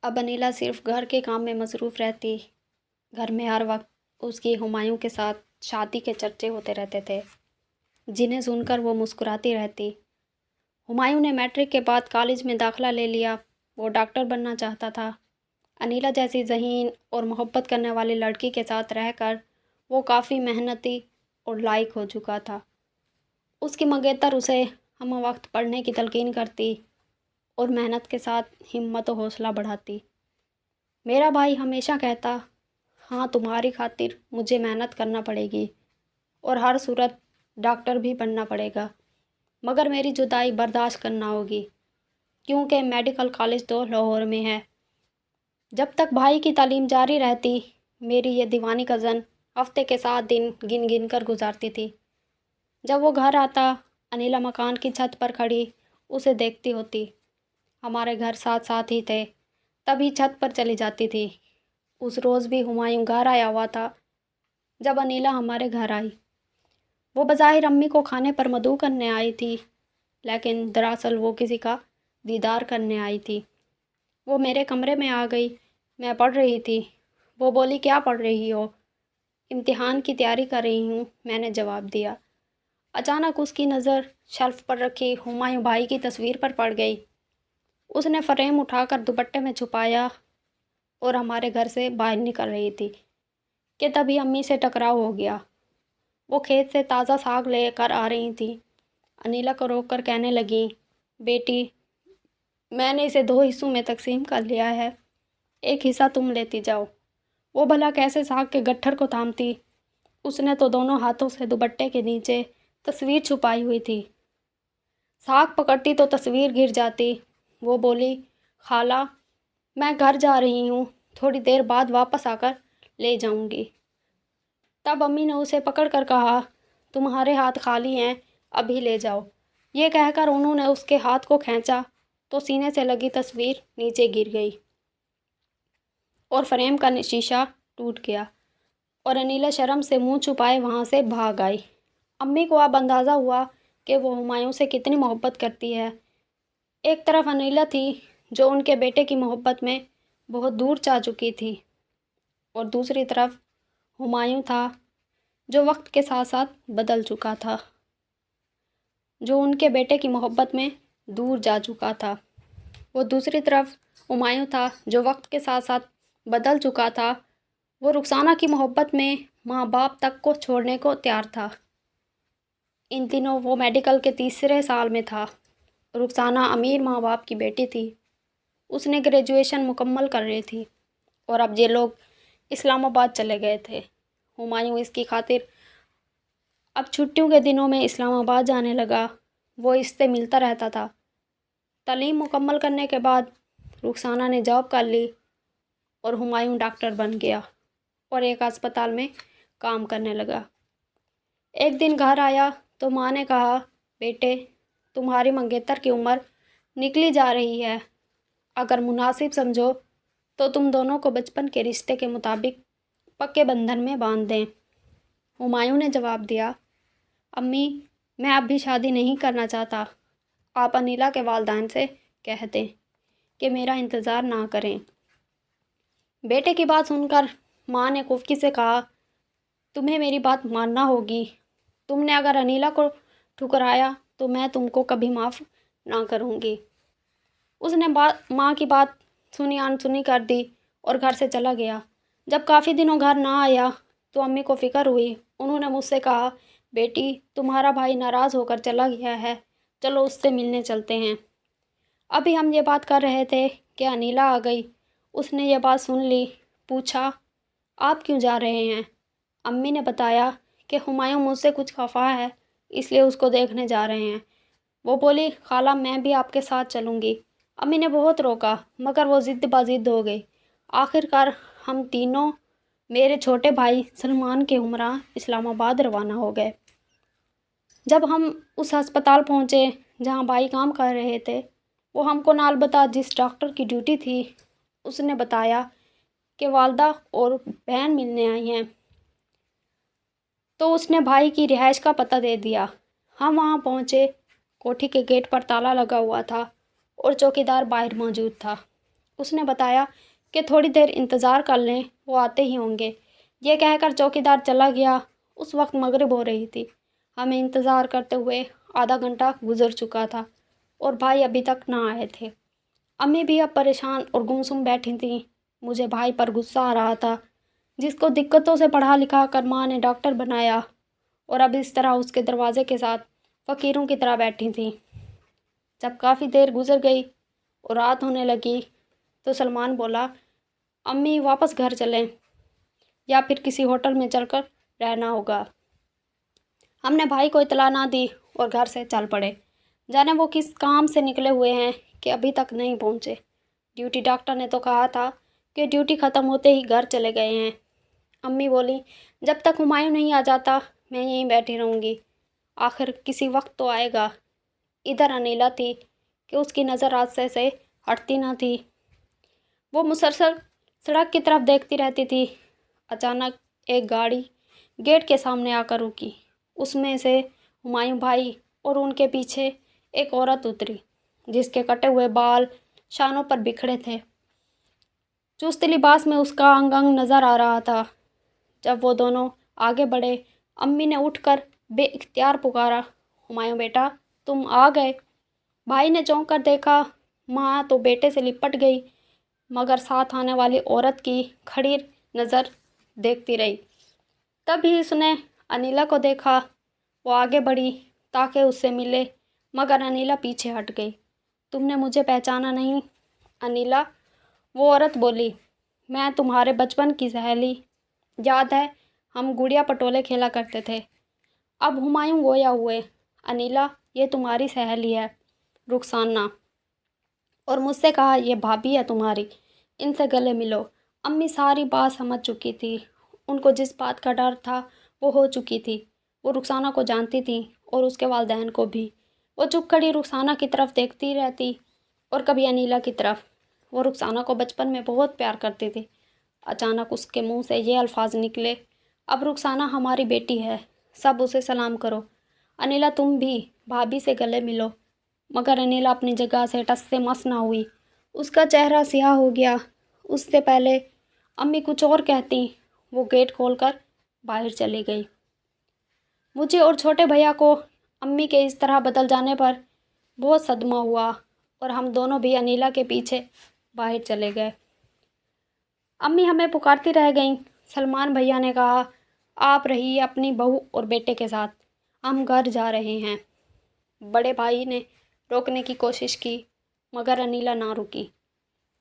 اب انیلا صرف گھر کے کام میں مصروف رہتی۔ گھر میں ہر وقت اس کی ہمایوں کے ساتھ شادی کے چرچے ہوتے رہتے تھے، جنہیں سن کر وہ مسکراتی رہتی۔ ہمایوں نے میٹرک کے بعد کالج میں داخلہ لے لیا۔ وہ ڈاکٹر بننا چاہتا تھا۔ انیلا جیسی ذہین اور محبت کرنے والی لڑکی کے ساتھ رہ کر وہ کافی محنتی اور لائق ہو چکا تھا۔ اس کی منگیتر اسے ہم وقت پڑھنے کی تلقین کرتی اور محنت کے ساتھ ہمت و حوصلہ بڑھاتی۔ میرا بھائی ہمیشہ کہتا، ہاں تمہاری خاطر مجھے محنت کرنا پڑے گی اور ہر صورت ڈاکٹر بھی بننا پڑے گا، مگر میری جدائی برداشت کرنا ہوگی کیونکہ میڈیکل کالج تو لاہور میں ہے۔ جب تک بھائی کی تعلیم جاری رہتی، میری یہ دیوانی کزن ہفتے کے 7 دن گن گن کر گزارتی تھی۔ جب وہ گھر آتا، انیلا مکان کی چھت پر کھڑی اسے دیکھتی ہوتی۔ ہمارے گھر ساتھ ساتھ ہی تھے، تبھی چھت پر چلی جاتی تھی۔ اس روز بھی ہمایوں گھر آیا ہوا تھا جب انیلا ہمارے گھر آئی۔ وہ بظاہر امی کو کھانے پر مدعو کرنے آئی تھی، لیکن دراصل وہ کسی کا دیدار کرنے آئی تھی۔ وہ میرے کمرے میں آ گئی۔ میں پڑھ رہی تھی۔ وہ بولی، کیا پڑھ رہی ہو؟ امتحان کی تیاری کر رہی ہوں، میں نے جواب دیا۔ اچانک اس کی نظر شیلف پر رکھی ہمایوں بھائی کی تصویر پر پڑ گئی۔ اس نے فریم اٹھا کر دوپٹے میں چھپایا اور ہمارے گھر سے باہر نکل رہی تھی کہ تبھی امی سے ٹکراؤ ہو گیا۔ وہ کھیت سے تازہ ساگ لے کر آ رہی تھیں۔ انیلا کو روک کر کہنے لگیں، بیٹی، میں نے اسے 2 حصوں میں تقسیم کر لیا ہے، ایک حصہ تم لیتی جاؤ۔ وہ بھلا کیسے ساگ کے گٹھر کو تھامتی؟ اس نے تو دونوں ہاتھوں سے دوپٹے کے نیچے تصویر چھپائی ہوئی تھی۔ ساگ پکڑتی تو تصویر گر جاتی۔ وہ بولی، خالہ، میں گھر جا رہی ہوں، تھوڑی دیر بعد واپس آ کر لے جاؤں گی۔ تب امی نے اسے پکڑ کر کہا، تمہارے ہاتھ خالی ہیں، ابھی لے جاؤ۔ یہ کہہ کر انہوں نے اس کے ہاتھ کو کھینچا تو سینے سے لگی تصویر نیچے گر گئی اور فریم کا شیشہ ٹوٹ گیا اور انیلا شرم سے منہ چھپائے وہاں سے بھاگ آئی۔ امی کو اب اندازہ ہوا کہ وہ ہمایوں سے کتنی محبت کرتی ہے۔ ایک طرف انیلا تھی جو ان کے بیٹے کی محبت میں بہت دور جا چکی تھی، اور دوسری طرف ہمایوں تھا جو وقت کے ساتھ ساتھ بدل چکا تھا، جو ان کے بیٹے کی محبت میں دور جا چکا تھا۔ وہ دوسری طرف ہمایوں تھا جو وقت کے ساتھ ساتھ بدل چکا تھا۔ وہ رخسانہ کی محبت میں ماں باپ تک کو چھوڑنے کو تیار تھا۔ ان دنوں وہ میڈیکل کے 3 سال میں تھا۔ رخسانہ امیر ماں باپ کی بیٹی تھی۔ اس نے گریجویشن مکمل کر رہی تھی اور اب یہ لوگ اسلام آباد چلے گئے تھے۔ ہمایوں اس کی خاطر اب چھٹیوں کے دنوں میں اسلام آباد جانے لگا۔ وہ اس سے ملتا رہتا تھا۔ تعلیم مکمل کرنے کے بعد رخسانہ نے جاب کر لی اور ہمایوں ڈاکٹر بن گیا اور ایک ہسپتال میں کام کرنے لگا۔ ایک دن گھر آیا تو ماں نے کہا، بیٹے، تمہاری منگیتر کی عمر نکلی جا رہی ہے، اگر مناسب سمجھو تو تم دونوں کو بچپن کے رشتے کے مطابق پکے بندھن میں باندھ دیں۔ ہمایوں نے جواب دیا، امی، میں اب بھی شادی نہیں کرنا چاہتا، آپ انیلا کے والدین سے کہہ دیں کہ میرا انتظار نہ کریں۔ بیٹے کی بات سن کر ماں نے خفگی سے کہا، تمہیں میری بات ماننا ہوگی، تم نے اگر انیلا کو ٹھکرایا تو میں تم کو کبھی معاف نہ کروں گی۔ اس نے ماں کی بات سنی انسنی کر دی اور گھر سے چلا گیا۔ جب کافی دنوں گھر نہ آیا تو امی کو فکر ہوئی۔ انہوں نے مجھ سے کہا، بیٹی، تمہارا بھائی ناراض ہو کر چلا گیا ہے، چلو اس سے ملنے چلتے ہیں۔ ابھی ہم یہ بات کر رہے تھے کہ انیلا آ گئی۔ اس نے یہ بات سن لی۔ پوچھا، آپ کیوں جا رہے ہیں؟ امی نے بتایا کہ ہمایوں مجھ سے کچھ خفا ہے، اس لیے اس کو دیکھنے جا رہے ہیں۔ وہ بولی، خالہ، میں بھی آپ کے ساتھ چلوں گی۔ امی نے بہت روکا مگر وہ ضد بازد ہو گئی۔ آخر کار ہم تینوں میرے چھوٹے بھائی سلمان کے ہمراہ اسلام آباد روانہ ہو گئے۔ جب ہم اس ہسپتال پہنچے جہاں بھائی کام کر رہے تھے، وہ ہم کو نالبتا جس ڈاکٹر کی ڈیوٹی تھی، اس نے بتایا کہ والدہ اور بہن ملنے آئی ہیں، تو اس نے بھائی کی رہائش کا پتہ دے دیا۔ ہم وہاں پہنچے۔ کوٹھی کے گیٹ پر تالا لگا ہوا تھا اور چوکیدار باہر موجود تھا۔ اس نے بتایا کہ تھوڑی دیر انتظار کر لیں، وہ آتے ہی ہوں گے۔ یہ کہہ کر چوکیدار چلا گیا۔ اس وقت مغرب ہو رہی تھی۔ ہمیں انتظار کرتے ہوئے آدھا گھنٹہ گزر چکا تھا اور بھائی ابھی تک نہ آئے تھے۔ امی بھی اب پریشان اور گمسم بیٹھی تھیں۔ مجھے بھائی پر غصہ آ رہا تھا، جس کو دقتوں سے پڑھا لکھا کر ماں نے ڈاکٹر بنایا، اور اب اس طرح اس کے دروازے کے ساتھ فقیروں کی طرح بیٹھی تھیں۔ جب کافی دیر گزر گئی اور رات ہونے لگی تو سلمان بولا، امی واپس گھر چلیں یا پھر کسی ہوٹل میں چل کر رہنا ہوگا۔ ہم نے بھائی کو اطلاع نہ دی اور گھر سے چل پڑے۔ جانے وہ کس کام سے نکلے ہوئے ہیں کہ ابھی تک نہیں پہنچے۔ ڈیوٹی ڈاکٹر نے تو کہا تھا کہ ڈیوٹی ختم ہوتے ہی گھر چلے گئے ہیں۔ امی بولی، جب تک ہمایوں نہیں آ جاتا میں یہیں بیٹھی رہوں گی، آخر کسی وقت تو آئے گا۔ ادھر انیلا تھی کہ اس کی نظر راستے سے ہٹتی نہ تھی۔ وہ مسلسل سڑک کی طرف دیکھتی رہتی تھی۔ اچانک ایک گاڑی گیٹ کے سامنے آ کر رکی۔ اس میں سے ہمایوں بھائی اور ان کے پیچھے ایک عورت اتری، جس کے کٹے ہوئے بال شانوں پر بکھرے تھے۔ چست لباس میں اس کا انگ انگ نظر آ رہا تھا۔ جب وہ دونوں آگے بڑھے، امی نے اٹھ کر بے اختیار پکارا، ہمایوں بیٹا تم آ گئے۔ بھائی نے چونک کر دیکھا، ماں تو بیٹے سے لپٹ گئی، مگر ساتھ آنے والی عورت کی کھڑی نظر دیکھتی رہی۔ تب ہی اس نے انیلا کو دیکھا۔ وہ آگے بڑھی تاکہ اس سے ملے، مگر انیلا پیچھے ہٹ گئی۔ تم نے مجھے پہچانا نہیں انیلا؟ وہ عورت بولی، میں تمہارے بچپن کی سہیلی، یاد ہے ہم گڑیا پٹولے کھیلا کرتے تھے۔ اب ہمایوں گویا ہوئے، انیلا یہ تمہاری سہیلی ہے رخسانہ، اور مجھ سے کہا یہ بھابھی ہے تمہاری، ان سے گلے ملو۔ امی ساری بات سمجھ چکی تھی۔ ان کو جس بات کا ڈر تھا وہ ہو چکی تھی۔ وہ رخسانہ کو جانتی تھیں اور اس کے والدین کو بھی۔ وہ چپ کھڑی رخسانہ کی طرف دیکھتی رہتی اور کبھی انیلا کی طرف۔ وہ رخسانہ کو بچپن میں بہت پیار کرتی تھی۔ اچانک اس کے منہ سے یہ الفاظ نکلے، اب رخسانہ ہماری بیٹی ہے، سب اسے سلام کرو۔ انیلا تم بھی بھابھی سے گلے ملو۔ مگر انیلا اپنی جگہ سے ٹس سے مس نہ ہوئی۔ اس کا چہرہ سیاہ ہو گیا۔ اس سے پہلے امی کچھ اور کہتی، وہ گیٹ کھول کر باہر چلی گئی۔ مجھے اور چھوٹے بھیا کو امی کے اس طرح بدل جانے پر بہت صدمہ ہوا اور ہم دونوں بھی انیلا کے پیچھے باہر چلے گئے۔ امی ہمیں پکارتی رہ گئیں۔ سلمان بھیا نے کہا، آپ رہیے اپنی بہو اور بیٹے کے ساتھ، ہم گھر جا رہے ہیں۔ بڑے بھائی نے روکنے کی کوشش کی، مگر انیلا نہ رکی،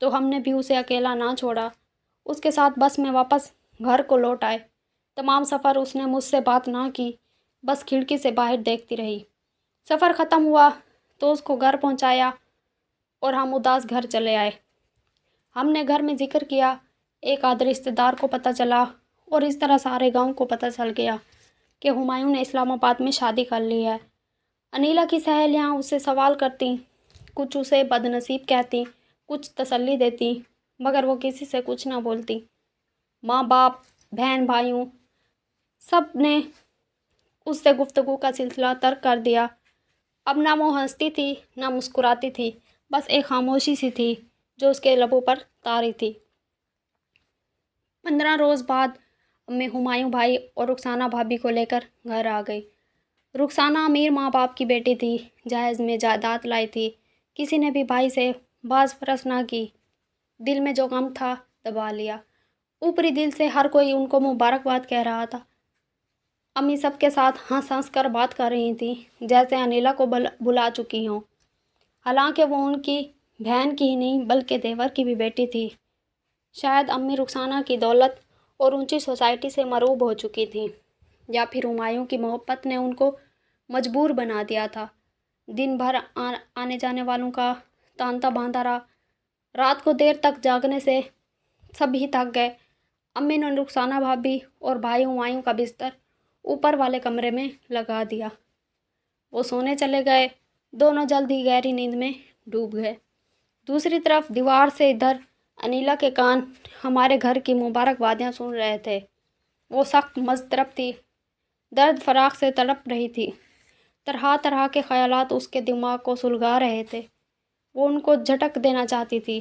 تو ہم نے بھی اسے اکیلا نہ چھوڑا۔ اس کے ساتھ بس میں واپس گھر کو لوٹ آئے۔ تمام سفر اس نے مجھ سے بات نہ کی، بس کھڑکی سے باہر دیکھتی رہی۔ سفر ختم ہوا تو اس کو گھر پہنچایا اور ہم اداس گھر چلے آئے۔ ہم نے گھر میں ذکر کیا، ایک آدھ رشتہ دار کو پتہ چلا اور اس طرح سارے گاؤں کو پتہ چل گیا کہ ہمایوں نے اسلام آباد میں شادی کر لی ہے۔ انیلا کی سہیلیاں اس سے سوال کرتیں، کچھ اسے بد نصیب کہتی، کچھ تسلی دیتی، مگر وہ کسی سے کچھ نہ بولتی۔ ماں باپ، بہن بھائیوں سب نے اس سے گفتگو کا سلسلہ ترک کر دیا۔ اب نہ وہ ہنستی تھی نہ مسکراتی تھی، بس ایک خاموشی سی تھی جو اس کے لبوں پر طاری تھی۔ 15 روز بعد امی ہمایوں بھائی اور رخسانہ بھابھی کو لے کر گھر آ گئی۔ رخسانہ امیر ماں باپ کی بیٹی تھی، جہیز میں جائیداد لائی تھی۔ کسی نے بھی بھائی سے باز پرس نہ کی۔ دل میں جو غم تھا دبا لیا۔ اوپری دل سے ہر کوئی ان کو مبارکباد کہہ رہا تھا۔ امی سب کے ساتھ ہنس ہنس کر بات کر رہی تھیں، جیسے انیلا کو بلا چکی ہوں، حالانکہ وہ ان کی بہن کی ہی نہیں بلکہ دیور کی بھی بیٹی تھی۔ شاید امی رخسانہ کی دولت اور اونچی سوسائٹی سے مرعوب ہو چکی تھیں، یا پھر ہمایوں کی محبت نے ان کو مجبور بنا دیا تھا۔ دن بھر آنے جانے والوں کا تانتا باندھا رہا۔ رات کو دیر تک جاگنے سے سب ہی تھک گئے۔ امی نے رخسانہ بھابھی اور بھائی ہمایوں کا بستر اوپر والے کمرے میں لگا دیا۔ وہ سونے چلے گئے۔ دونوں جلد ہی گہری نیند میں ڈوب گئے۔ دوسری طرف دیوار سے ادھر انیلا کے کان ہمارے گھر کی مبارکبادیاں سن رہے تھے۔ وہ سخت مضطرب تھی، درد فراق سے تڑپ رہی تھی۔ طرح طرح کے خیالات اس کے دماغ کو سلگا رہے تھے۔ وہ ان کو جھٹک دینا چاہتی تھی،